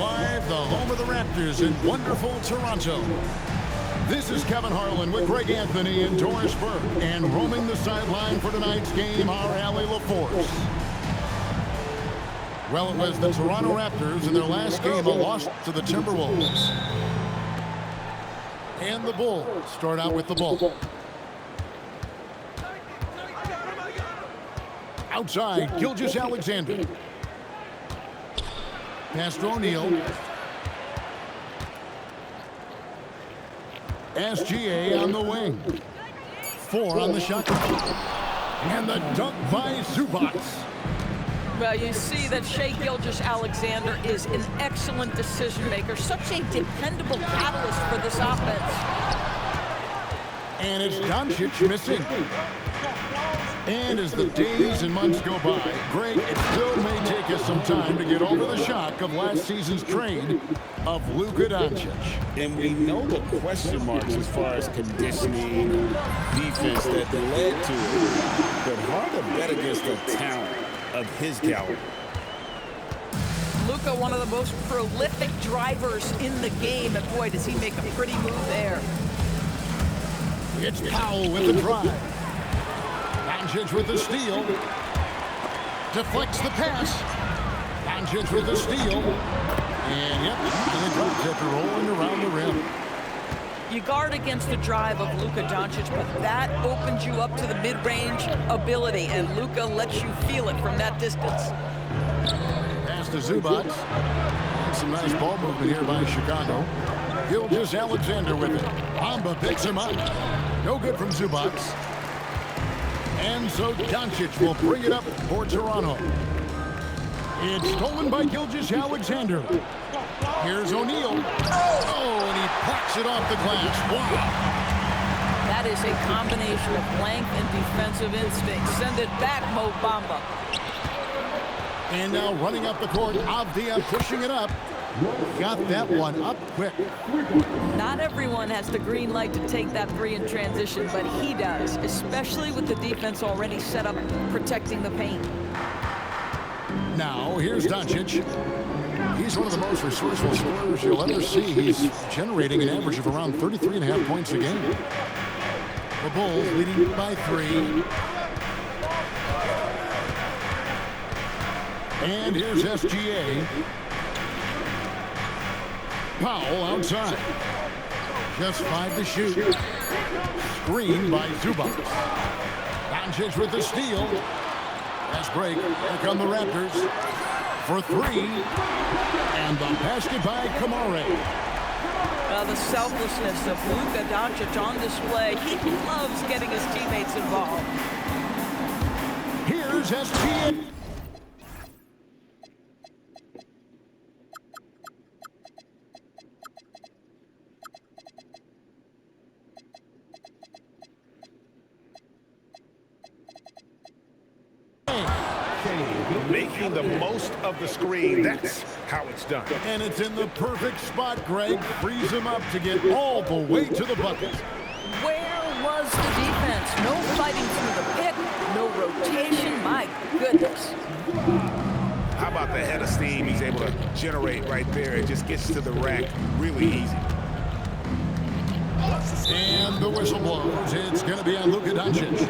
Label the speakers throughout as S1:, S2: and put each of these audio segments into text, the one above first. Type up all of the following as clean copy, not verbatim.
S1: live, the home of the Raptors in wonderful Toronto. This is Kevin Harlan with Greg Anthony in Doris Burke, and roaming the sideline for tonight's game, our Allie LaForce. Well, it was the Toronto Raptors in their last game, a loss to the Timberwolves. And the Bulls start out with the ball. Outside, Gilgeous-Alexander. Pass to O'Neal. SGA on the wing. 4 on the shot clock. And the dunk by Zubac.
S2: Well, you see that Shai Gilgeous-Alexander is an excellent decision maker, such a dependable catalyst for this offense.
S1: And it's Doncic missing. And as the days and months go by, Greg, it still may take us some time to get over the shock of last season's trade of Luka Doncic.
S3: And we know the question marks as far as conditioning, defense that led to it. But hard to bet against the talent of his caliber.
S2: Luka, one of the most prolific drivers in the game, and boy, does he make a pretty move there.
S1: It's Powell with the drive. Doncic with the steal. Deflects the pass. Doncic with the steal. And yep, the drops after rolling around the rim.
S2: You guard against the drive of Luka Doncic, but that opens you up to the mid-range ability, and Luka lets you feel it from that distance.
S1: Pass to Zubac. Some nice ball movement here by Chicago. Gilgeous-Alexander with it. Bamba picks him up. No good from Zubac. And so Doncic will bring it up for Toronto. It's stolen by Gilgeous-Alexander. Here's O'Neal. Oh, and he packs it off the glass. Wow.
S2: That is a combination of length and defensive instinct. Send it back, Mo Bamba.
S1: And now running up the court, Avdija pushing it up. Got that one up quick.
S2: Not everyone has the green light to take that three in transition, but he does, especially with the defense already set up protecting the paint.
S1: Now, here's Doncic. He's one of the most resourceful scorers you'll ever see. He's generating an average of around 33.5 points a game. The Bulls leading by 3. And here's SGA. Powell outside. Just 5 to shoot. Screen by Zubac. Doncic with the steal. Fast break. Here come the Raptors for 3. And the basket by Kamare.
S2: The selflessness of Luka Doncic on display. He loves getting his teammates involved.
S1: Here's SGA.
S3: Making the most of the screen. That's how it's done.
S1: And it's in the perfect spot, Greg. Frees him up to get all the way to the bucket.
S2: Where was the defense? No fighting through the pick, no rotation. My goodness.
S3: How about the head of steam he's able to generate right there? It just gets to the rack really easy.
S1: And the whistle blows. It's going to be on Luka Doncic.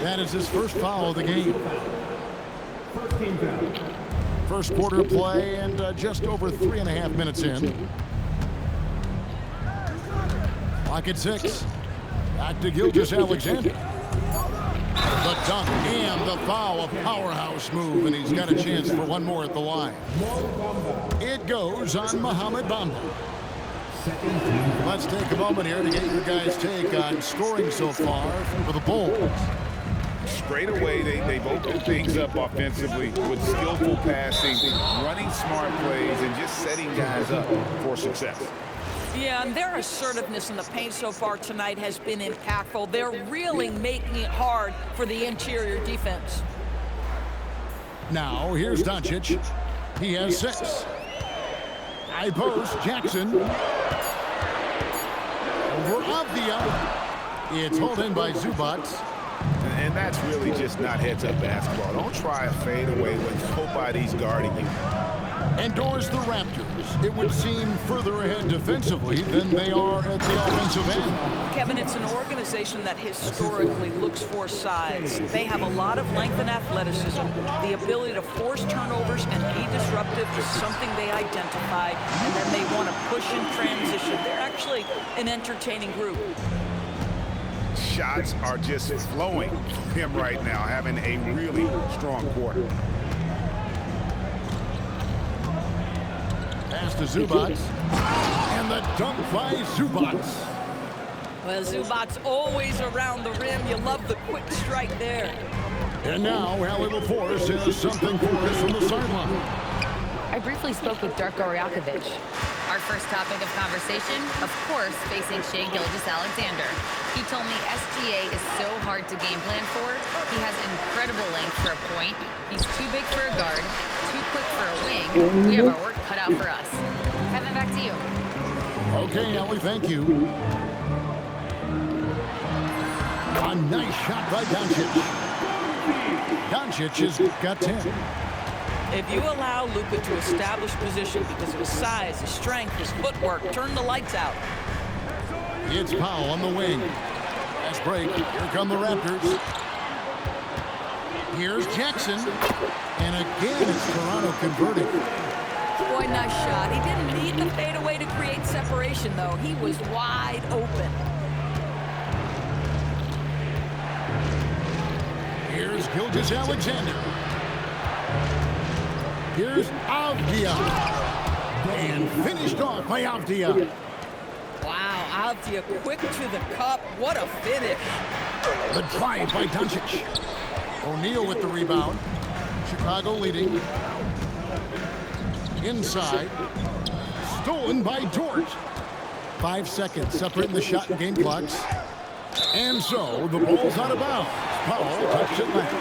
S1: That is his first foul of the game. First quarter play and just over 3.5 minutes in. Clock at 6. Back to Gilgeous-Alexander. The dunk and the foul, a powerhouse move, and he's got a chance for one more at the line. It goes on Mohamed Bamba. Let's take a moment here to get your guys' take on scoring so far for the Bulls.
S3: Straight away, they've opened things up offensively with skillful passing, running smart plays, and just setting guys up for success.
S2: Yeah, and their assertiveness in the paint so far tonight has been impactful. They're really making it hard for the interior defense.
S1: Now, here's Doncic. He has 6. High post, Jackson. Over Avdija. It's hauled in by Zubac.
S3: And that's really just not heads-up basketball. Don't try a fadeaway when nobody's guarding you.
S1: endures the Raptors. It would seem further ahead defensively than they are at the offensive end.
S2: Kevin, it's an organization that historically looks for size. They have a lot of length and athleticism. The ability to force turnovers and be disruptive is something they identify, and then they want to push in transition. They're actually an entertaining group.
S3: Shots are just flowing from him right now, having a really strong quarter.
S1: Pass to Zubac. And the dunk by Zubac.
S2: Well, Zubac's always around the rim. You love the quick strike there.
S1: And now, Allie LaForce has something for us from the sideline.
S4: I briefly spoke with Darko Rajakovic.
S5: Our first topic of conversation, of course, facing Shai Gilgeous-Alexander. He told me SGA is so hard to game plan for. He has incredible length for a point. He's too big for a guard, too quick for a wing. We have our work cut out for us. Kevin, back to you.
S1: Okay, Allie, thank you. A nice shot by Doncic. Doncic has got 10.
S2: If you allow Luka to establish position because of his size, his strength, his footwork, turn the lights out.
S1: It's Powell on the wing. Fast break. Here come the Raptors. Here's Jackson. And again, it's Toronto converting.
S2: Boy, nice shot. He didn't need the fadeaway to create separation, though. He was wide open.
S1: Here's Gilgeous-Alexander. Here's Avdia. And finished off by Avdia.
S2: Wow, Avdia quick to the cup. What a finish.
S1: The drive by Doncic. O'Neal with the rebound. Chicago leading. Inside. Stolen by Dort. 5 seconds separating the shot and game clocks. And so the ball's out of bounds. Powell touched it last.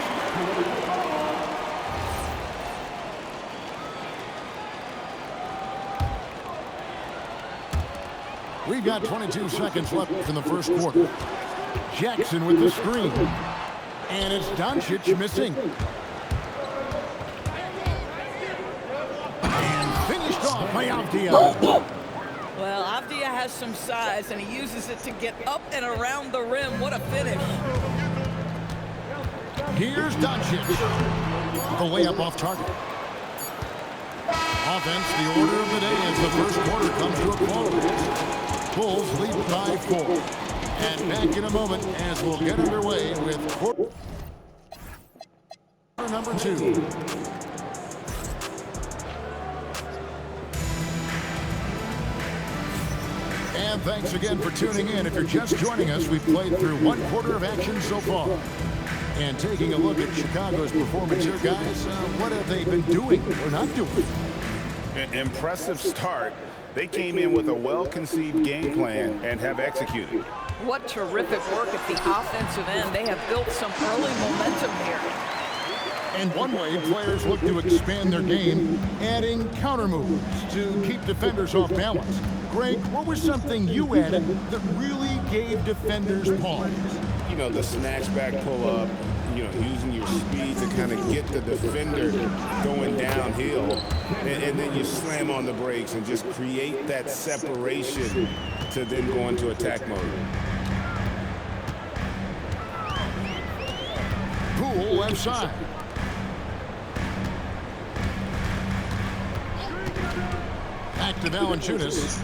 S1: We've got 22 seconds left in the first quarter. Jackson with the screen. And it's Doncic missing. And finished off by Avdia.
S2: Well, Avdia has some size, and he uses it to get up and around the rim. What a finish.
S1: Here's Doncic. The layup off target. Offense, the order of the day as the first quarter comes to a close. Bulls lead by 4. And back in a moment as we'll get underway with quarter number 2. And thanks again for tuning in. If you're just joining us, we've played through one quarter of action so far. And taking a look at Chicago's performance here, guys, what have they been doing or not doing?
S3: An impressive start. They came in with a well-conceived game plan and have executed.
S2: What terrific work at the offensive end. They have built some early momentum here.
S1: And one way players look to expand their game, adding counter moves to keep defenders off balance. Greg, what was something you added that really gave defenders pause?
S3: You know, the snatchback pull-up, using your speed to kind of get the defender going downhill, and then you slam on the brakes and just create that separation to then go into attack mode.
S1: Poole left side. Back to Valanciunas.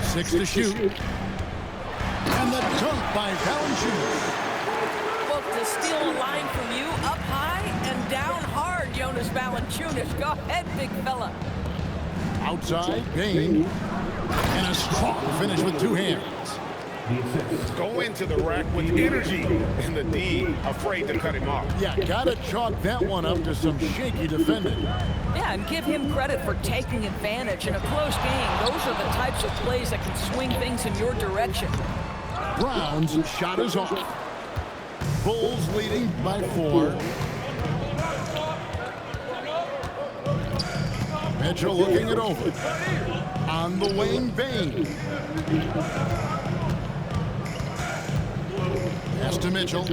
S1: 6 to shoot. And the dunk by Valanciunas.
S2: Look, to steal a line from you, up high and down hard, Jonas Valanciunas. Go ahead, big fella.
S1: Outside, Bane. And a strong finish with 2 hands.
S3: Go into the rack with energy, and the D afraid to cut him off.
S1: Yeah, gotta chalk that one up to some shaky defending.
S2: Yeah, and give him credit for taking advantage. In a close game, those are the types of plays that can swing things in your direction.
S1: Brown's shot is off. Bulls leading by 4. Mitchell looking it over. On the wing, Bane. Pass to Mitchell.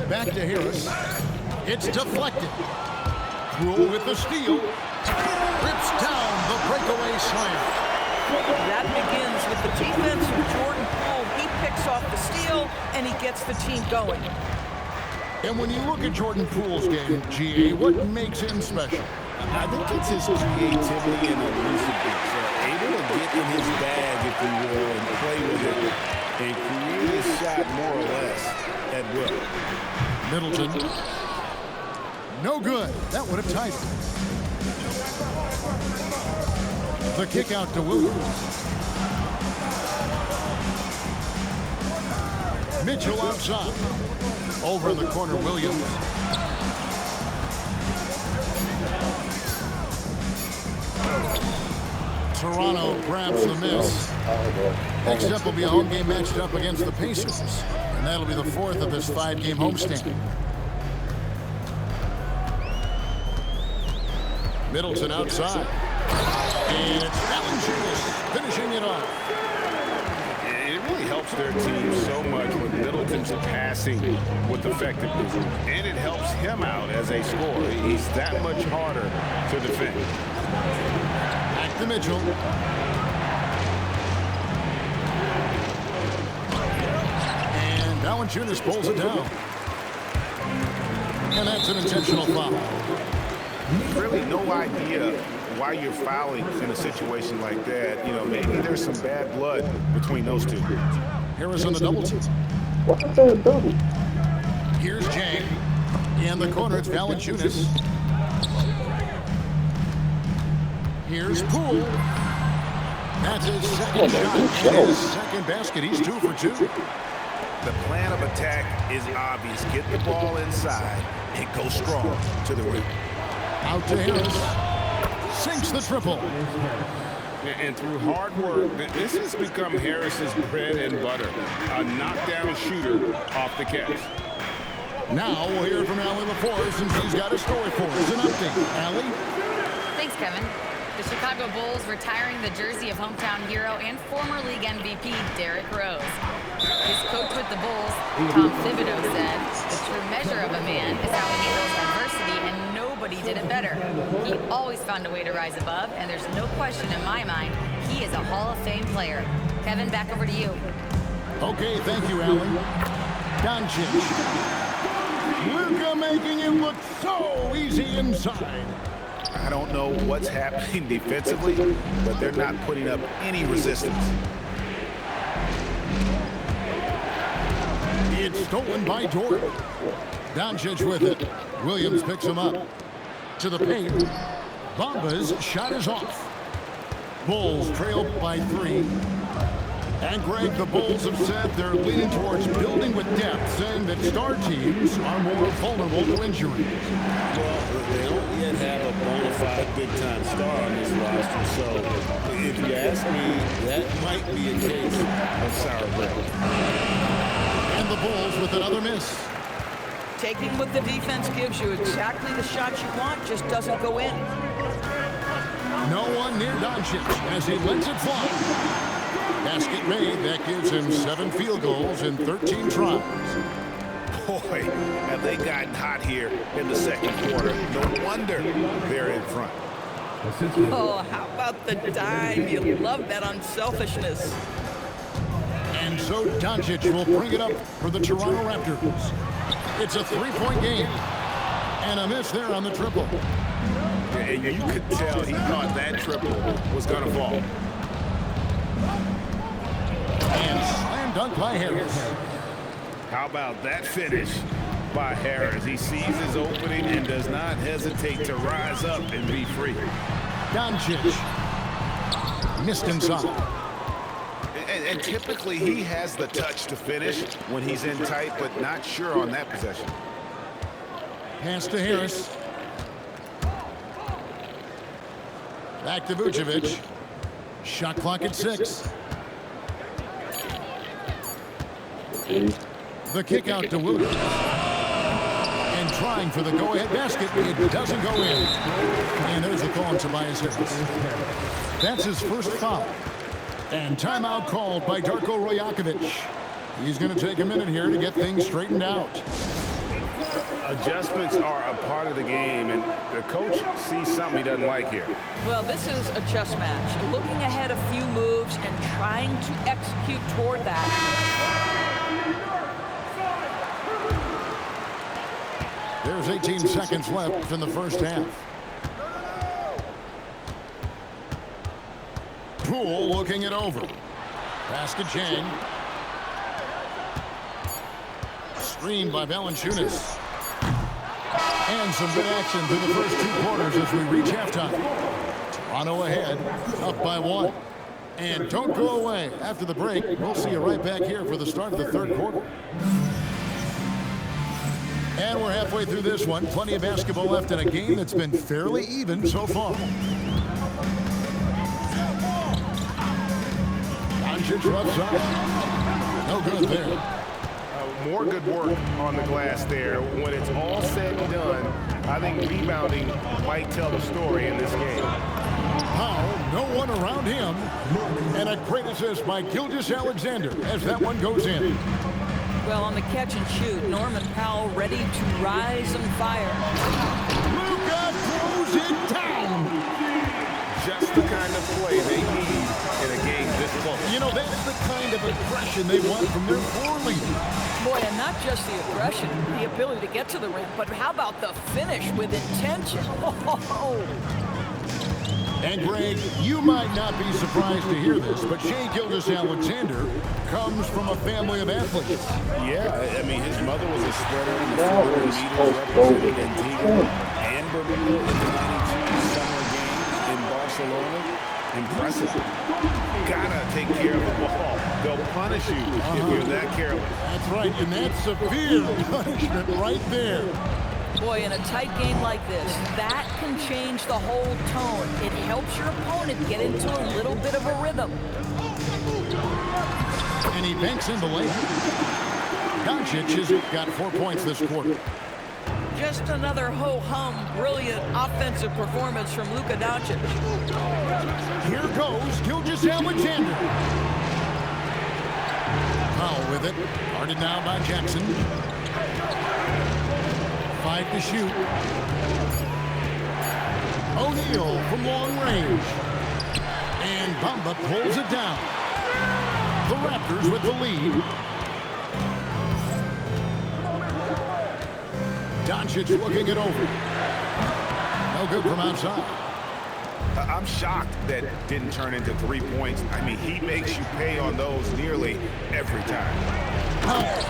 S1: Back to Harris. It's deflected. Rule with the steal. Rips down the breakaway slam.
S2: That begins with the defense of Jordan Poole. He picks off the steal, and he gets the team going.
S1: And when you look at Jordan Poole's game, GA, what makes him special?
S3: I think it's his creativity and elusiveness. Able to get in his bag, if you will, and play with it, and create his shot more or less at will.
S1: Middleton. No good. That would have tied it. The kick out to Williams. Mitchell outside. Over in the corner, Williams. Toronto grabs the miss. Next up will be a home game matched up against the Pacers. And that'll be the fourth of this 5-game homestand. Middleton outside. And it's Valanciunas finishing it off.
S3: It really helps their team so much with Middleton's passing with effectiveness. And it helps him out as a scorer. He's that much harder to defend.
S1: Back to Mitchell. And Valanciunas pulls it down. And that's an intentional foul.
S3: Really no idea why you're fouling in a situation like that. You know, maybe there's some bad blood between those two.
S1: Harris on the double team. Here's Jang. In the corner, it's Valanciunas. Here's Poole. That's his second shot and his second basket. He's 2 for 2.
S3: The plan of attack is obvious. Get the ball inside and go strong to the rim.
S1: Out to Harris. Sinks the triple.
S3: And through hard work, this has become Harris's bread and butter. A knockdown shooter off the catch.
S1: Now we'll hear from Allie LaForce, since she's got a story for us. An update. Allie?
S5: Thanks, Kevin. The Chicago Bulls retiring the jersey of hometown hero and former league MVP Derrick Rose. His coach with the Bulls, Tom Thibodeau, said, "The true measure of a man is how he handles adversity, and nobody did it better. He always found a way to rise above, and there's no question in my mind he is a Hall of Fame player." Kevin, back over to you.
S1: Okay, thank you, Allie. Doncic. Luka making it look so easy inside.
S3: I don't know what's happening defensively, but they're not putting up any resistance.
S1: It's stolen by Dort. Doncic with it. Williams picks him up. To the paint. Bamba's shot is off. Bulls trail by 3. And Greg, the Bulls have said they're leaning towards building with depth, saying that star teams are more vulnerable to injuries.
S3: Well, they don't yet have a bona fide big-time star on this roster, so if you ask me, that might be a case of sour grapes.
S1: And the Bulls with another miss.
S2: Taking what the defense gives you, exactly the shot you want, just doesn't go in.
S1: No one near Doncic as he lets it fly. Basket made. That gives him 7 field goals in 13 tries.
S3: Boy, have they gotten hot here in the second quarter. No wonder they're in front.
S2: Oh, how about the dime? You love that unselfishness.
S1: And so Doncic will bring it up for the Toronto Raptors. It's a 3-point game. And a miss there on the triple.
S3: And you could tell he thought that triple was going to fall.
S1: And slam dunk by Harris.
S3: How about that finish by Harris? He sees his opening and does not hesitate to rise up and be free.
S1: Doncic missed inside.
S3: And typically he has the touch to finish when he's in tight, but not sure on that possession.
S1: Pass to Harris. Back to Vucevic. Shot clock at 6. The kick out to Williams. And trying for the go-ahead basket. It doesn't go in. And there's the call on Tobias Harris. That's his first foul. And timeout called by Darko Rajakovic. He's going to take a minute here to get things straightened out.
S3: Adjustments are a part of the game, and the coach sees something he doesn't like here.
S2: Well, this is a chess match. Looking ahead a few moves and trying to execute toward that.
S1: There's 18 seconds left in the first half. Poole looking it over. Pass to Chang. Screen by Valanciunas. And some good action through the first 2 quarters as we reach halftime. Toronto ahead, up by 1. And don't go away. After the break, we'll see you right back here for the start of the third quarter. And we're halfway through this one. Plenty of basketball left in a game that's been fairly even so far. Doncic left side. No good there.
S3: More good work on the glass there. When it's all said and done, I think rebounding might tell the story in this game.
S1: Powell, no one around him. And a great assist by Gilgeous-Alexander as that one goes in.
S2: Well, on the catch and shoot, Norman Powell ready to rise and fire.
S1: Luka throws it down.
S3: Just the kind of play they need in a game this close.
S1: You know, that is the kind of aggression they want from their floor leader.
S2: Boy, and not just the aggression, the ability to get to the rim, but how about the finish with intention?
S1: And Greg, you might not be surprised to hear this, but Shai Gilgeous-Alexander comes from a family of athletes.
S3: Yeah, I mean, his mother was a sprinter in the 400 meters representing Antigua and Bermuda in the 92 summer games in Barcelona. Impressive. Gotta take care of the ball. They'll punish you if you're that careless.
S1: That's right, and that's severe punishment right there.
S2: Boy, in a tight game like this, that can change the whole tone. It helps your opponent get into a little bit of a rhythm.
S1: And he banks in the lane. Doncic has got 4 points this quarter.
S2: Just another ho-hum, brilliant offensive performance from Luka Doncic.
S1: Here goes Gilgeous-Alexander. Powell with it. Guarded now by Jackson. 5 to shoot. O'Neal from long range. And Bamba pulls it down. The Raptors with the lead. Doncic looking it over. No good from outside.
S3: I'm shocked that didn't turn into 3 points. I mean, he makes you pay on those nearly every time.
S1: Powell.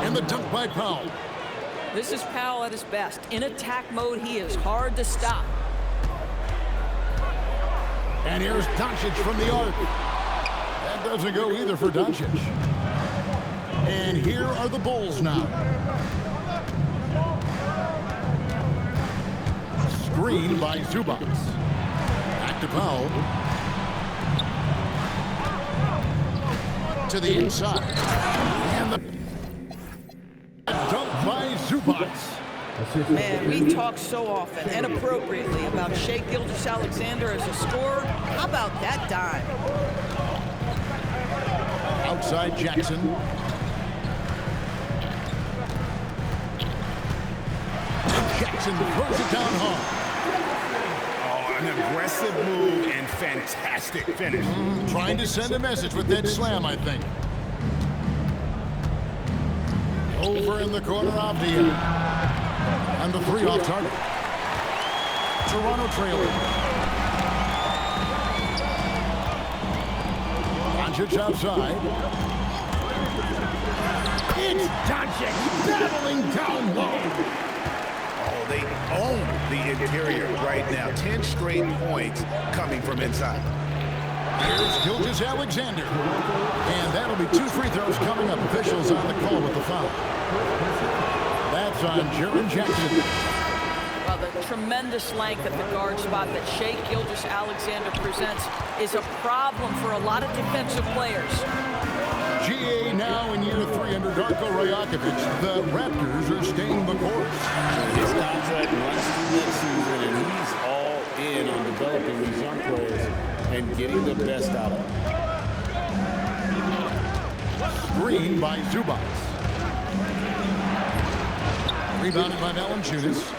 S1: And the dunk by Powell.
S2: This is Powell at his best. In attack mode, he is hard to stop.
S1: And here's Doncic from the arc. That doesn't go either for Doncic. And here are the Bulls now. Screen by Zubac. Back to Powell. To the inside. And the dunk by Zubac.
S2: Man, we talk so often and appropriately about Shai Gilgeous-Alexander as a scorer. How about that dime?
S1: Outside Jackson. And Jackson throws it down hard.
S3: An aggressive move and fantastic finish.
S1: Trying to send a message with that slam, I think. Over in the corner of the and the 3 off target. Toronto trailing. Doncic outside. It's Doncic battling down low.
S3: Oh, they own the interior right now. 10 straight points coming from inside.
S1: Here's Gilgeous-Alexander. And that'll be 2 free throws coming up. Officials on the call with the foul. That's on Jaren Jackson.
S2: Well, the tremendous length at the guard spot that Shai Gilgeous-Alexander presents is a problem for a lot of defensive players.
S1: GA now in year 3 under Darko Rajakovic. The Raptors are staying the course.
S6: His contract runs through next season, and he's all in on developing these young players and getting the best out of them.
S1: Screen by Zubac. Rebounded by Valanciunas.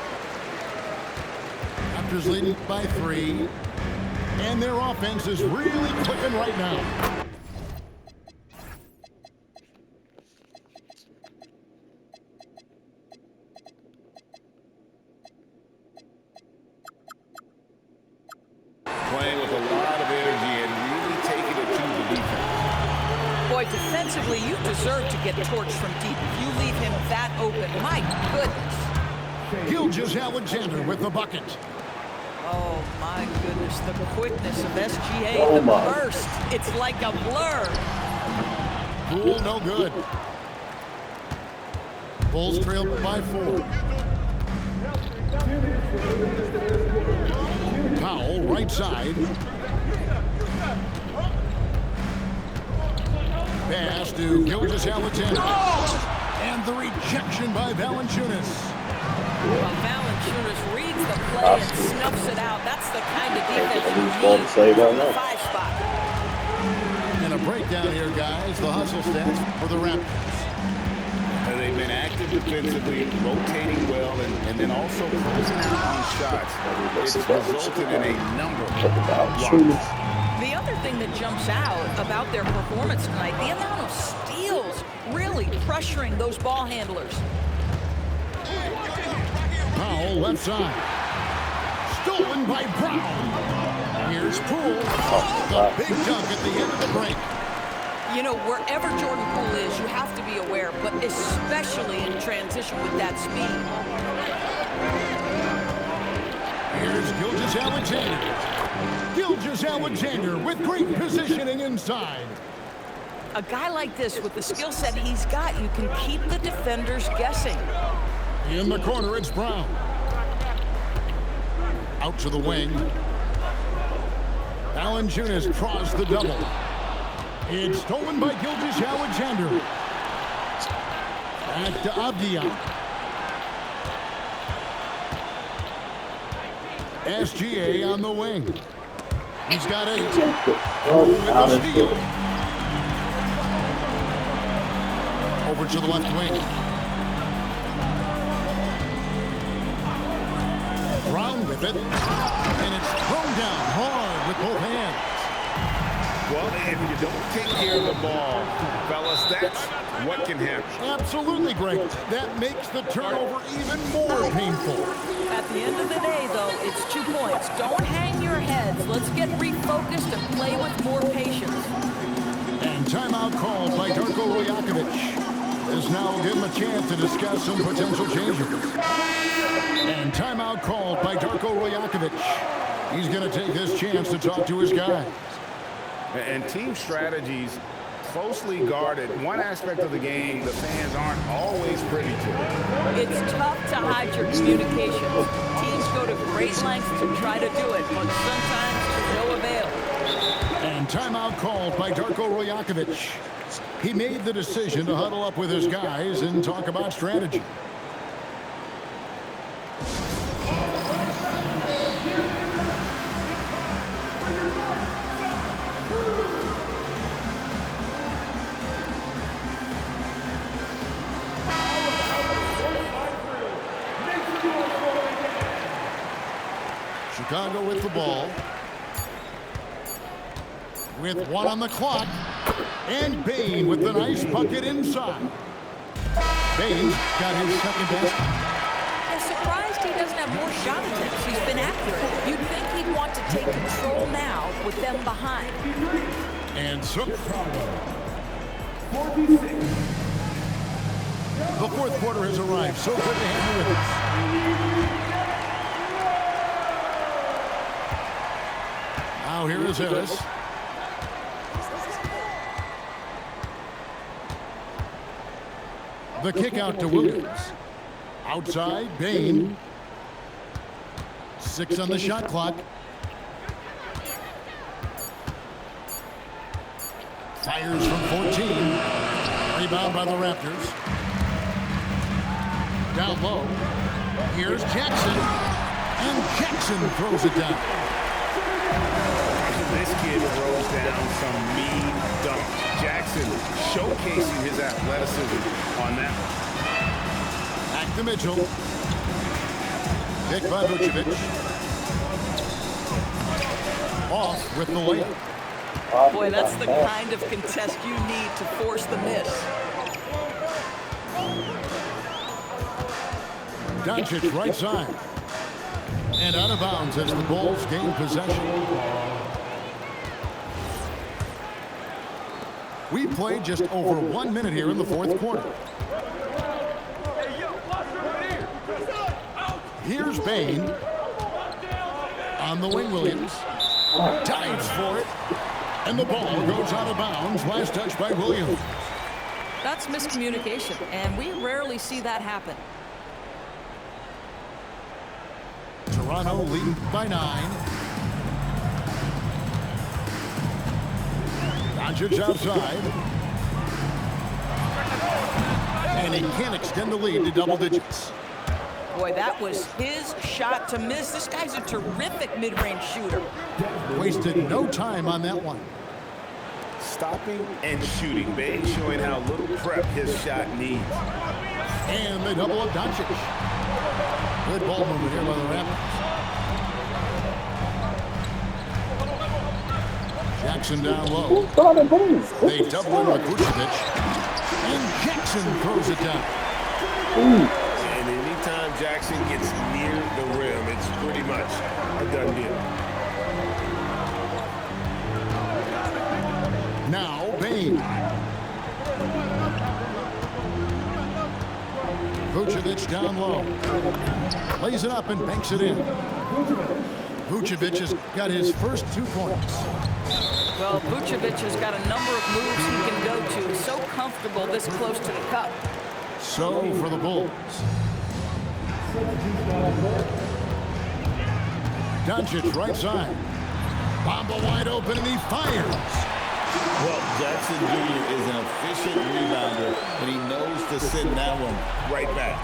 S1: Raptors leading by 3. And their offense is really clicking right now.
S6: Playing with a lot of energy and really taking it to the defense.
S2: Boy, defensively, you deserve to get torched from deep. If you leave him that open, my goodness.
S1: Gilgeous-Alexander with the bucket.
S2: Oh, my goodness. The quickness of SGA, the burst. It's like a blur.
S1: Poole, no good. Bulls trail by 4. Powell, right side. Pass to Gilgeous-Alexander. And the rejection by Valanciunas.
S2: Well, Valanciunas reads the play and snuffs it out. That's the kind of defense you need from the 5 spot.
S1: And a breakdown here, guys. The hustle stats for the Raptors.
S6: And they've been active defensively, rotating well, and then also closing out on shots. It's resulted in a number of blocks.
S2: The other thing that jumps out about their performance tonight, the amount of steals really pressuring those ball handlers.
S1: Powell left side. Stolen by Brown. Here's Poole. The big dunk at the end of the break.
S2: You know, wherever Jordan Poole is, you have to be aware, but especially in transition with that speed.
S1: Here's Gilgeous-Alexander. Gilgeous-Alexander with great positioning inside.
S2: A guy like this, with the skill set he's got, you can keep the defenders guessing.
S1: In the corner, it's Brown. Out to the wing. Valanciunas draws the double. It's stolen by Gilgeous-Alexander. Back to Avdia. SGA on the wing. He's got 8. With the steal. Over to the left wing. Brown with it. And it's thrown down hard with both hands.
S6: Well, if you don't take care of the ball, fellas, that's what can happen.
S1: Absolutely, Greg. That makes the turnover even more painful.
S2: At the end of the day, though, it's 2 points. Don't hang your heads. Let's get refocused and play with more patience.
S1: And timeout called by Darko Rajakovic. This now will give him a chance to discuss some potential changes. And timeout called by Darko Rajakovic. He's going to take this chance to talk to his guys.
S3: And team strategies closely guarded. One aspect of the game the fans aren't always privy to.
S2: It's tough to hide your communications. Teams go to great lengths to try to do it, but sometimes to no avail.
S1: And timeout called by Darko Rajakovic. He made the decision to huddle up with his guys and talk about strategy. Chicago with the ball. With 1 on the clock. And Bane with the nice bucket inside. Bane's got his second best.
S2: I'm surprised he doesn't have more shot attempts. He's been accurate. You'd think he'd want to take control now with them behind.
S1: And so the fourth quarter has arrived. So good to have you with us. Now here is Ellis. The kick out to Williams. Outside, Bane. 6 on the shot clock. Fires from 14. Rebound by the Raptors. Down low. Here's Jackson. And Jackson throws it down.
S3: This kid throws down some mean dunk. Jackson showcasing his athleticism on that one.
S1: Back Back to Mitchell. Picked by Vucevic. Off with the layup.
S2: Boy, that's the kind of contest you need to force the miss.
S1: Doncic right side. And out of bounds as the Bulls gain possession. We played just over 1 minute here in the fourth quarter. Here's Bain. On the wing, Williams. Dives for it. And the ball goes out of bounds. Last touch by Williams.
S2: That's miscommunication, and we rarely see that happen.
S1: Toronto leading by 9. Doncic outside. And he can't extend the lead to double digits.
S2: Boy, that was his shot to miss. This guy's a terrific mid-range shooter.
S1: Wasted no time on that one.
S3: Stopping and shooting. Bain showing how little prep his shot needs.
S1: And they double up Doncic. Good ball movement here by the Raptors. Jackson down low. They double in with Vucevic. And Jackson throws it down.
S3: And anytime Jackson gets near the rim, it's pretty much a done deal.
S1: Now Bain. Vucevic down low. Lays it up and banks it in. Vucevic has got his first 2 points.
S2: Well, Vucevic has got a number of moves he can go to. He's so comfortable this close to the cup.
S1: So for the Bulls. Doncic right side. Bamba wide open and he fires.
S6: Well, Jackson Jr. is an efficient rebounder, and he knows to send that one right back.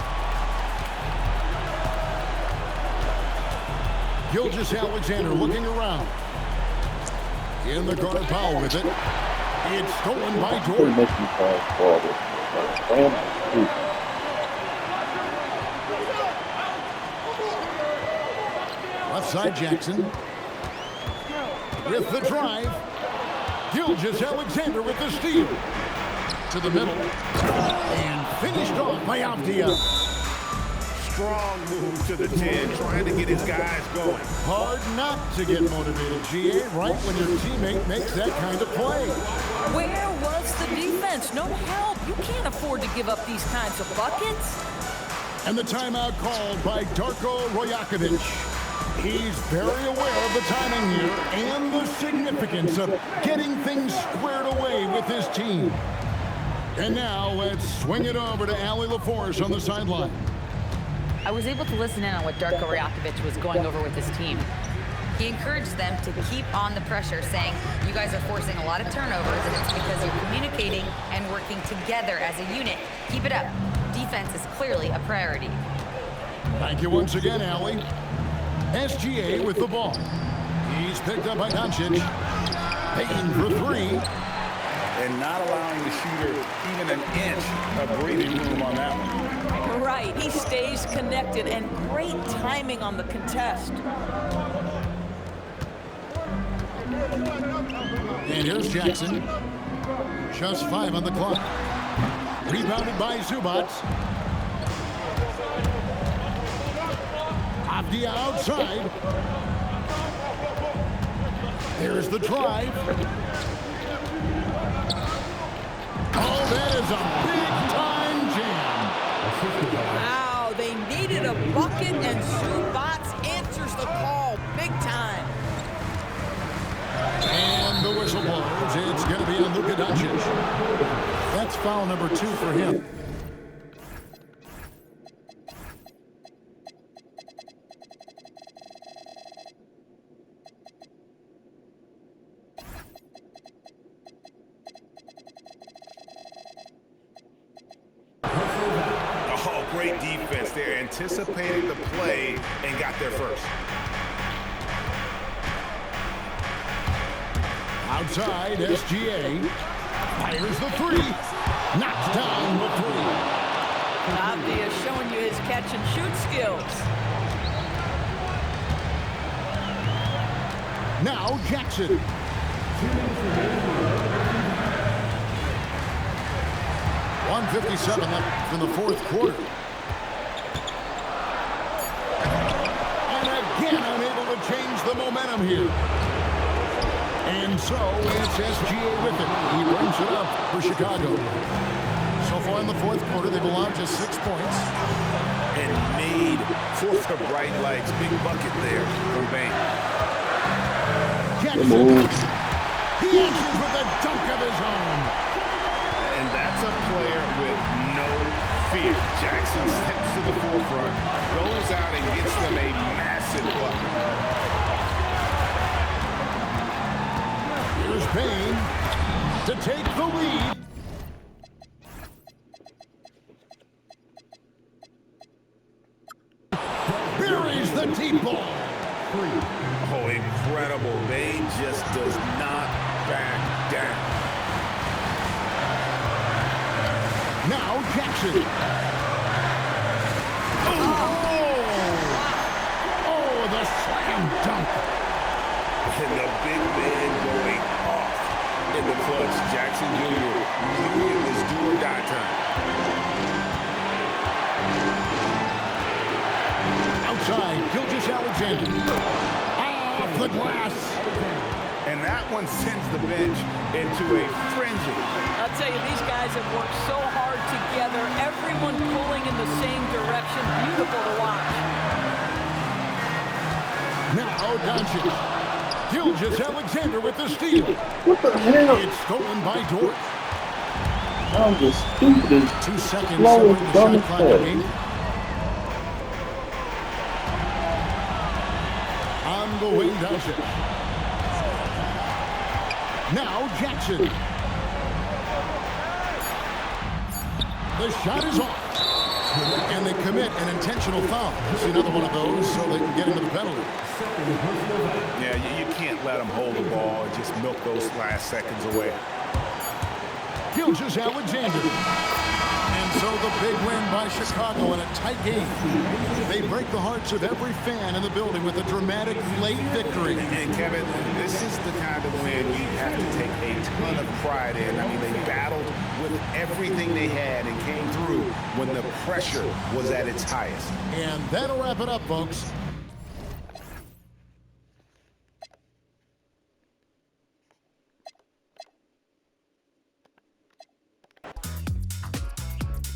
S1: Gilgeous-Alexander looking around. In the corner, Powell with it. It's stolen by Jordan. Left side, Jackson. With the drive. Gilgeous-Alexander with the steal. To the middle. And finished off by Avdia.
S3: Strong move to the 10, trying to get his guys going.
S1: Hard not to get motivated, GA, right when your teammate makes that kind of play.
S2: Where was the defense? No help. You can't afford to give up these kinds of buckets.
S1: And the timeout called by Darko Rajakovic. He's very aware of the timing here and the significance of getting things squared away with his team. And now let's swing it over to Allie LaForce on the sideline.
S4: I was able to listen in on what Darko Rajakovic was going over with his team.
S5: He encouraged them to keep on the pressure, saying, you guys are forcing a lot of turnovers, and it's because you're communicating and working together as a unit. Keep it up. Defense is clearly a priority.
S1: Thank you once again, Allie. SGA with the ball. He's picked up by Doncic. Payton for 3.
S6: And not allowing the shooter even an inch of breathing room on that one.
S2: Right, he stays connected, and great timing on the contest.
S1: And here's Jackson. Just 5 on the clock. Rebounded by Zubac. Avdia outside. There's the drive. Oh, that is a big-time jam.
S2: Wow, they needed a bucket, and Zubac answers the call big time.
S1: And the whistle blows. It's going to be on Luka Doncic. That's foul number 2 for him.
S3: Oh, great defense there. Anticipated the play and got there first.
S1: Outside, SGA fires the 3. Knocks down the 3.
S2: Avdia showing you his catch-and-shoot skills.
S1: Now Jackson. 1:57 left in the fourth quarter. And again, unable to change the momentum here. And so it's SGA with it. He brings it up for Chicago. So far in the fourth quarter, they've allowed just 6 points.
S3: And made for the bright lights. Big bucket there from Bane.
S1: Jackson. He answers with a dunk of his own.
S3: And that's a player with no fear. Jackson steps to the forefront, goes out and gets them a massive bucket.
S1: Here's Bane to take the lead. Buries the deep ball.
S3: Oh, incredible. Bane just does not back down.
S1: Now Jackson. Oh, the slam dunk.
S3: And the big man going off in the clutch. Jackson Jr. knew it was do or die time.
S1: Outside, Gilgeous-Alexander. Off the glass.
S3: And that one sends the bench into a frenzy.
S2: I'll tell you, these guys have worked so hard together. Everyone pulling in the same direction. Beautiful to watch.
S1: Now Doncic. Gilgeous-Alexander with the steal.
S7: What the hell?
S1: It's stolen by Dort.
S7: That was the stupidest,
S1: 2 seconds
S7: slowest,
S1: separating the shot
S7: dumbest
S1: clock
S7: play.
S1: game. On the way, Doncic. Now Jackson. The shot is off. And they commit an intentional foul. See another one of those so they can get into the penalty.
S3: Yeah, you can't let them hold the ball and just milk those last seconds away.
S1: Gilgeous-Alexander. And so the big win by Chicago in a tight game. They break the hearts of every fan in the building with a dramatic late victory.
S3: And Kevin, this is the kind of win you have to take a ton of pride in. I mean, they battled with everything they had and came through when the pressure was at its highest.
S1: And that'll wrap it up, folks.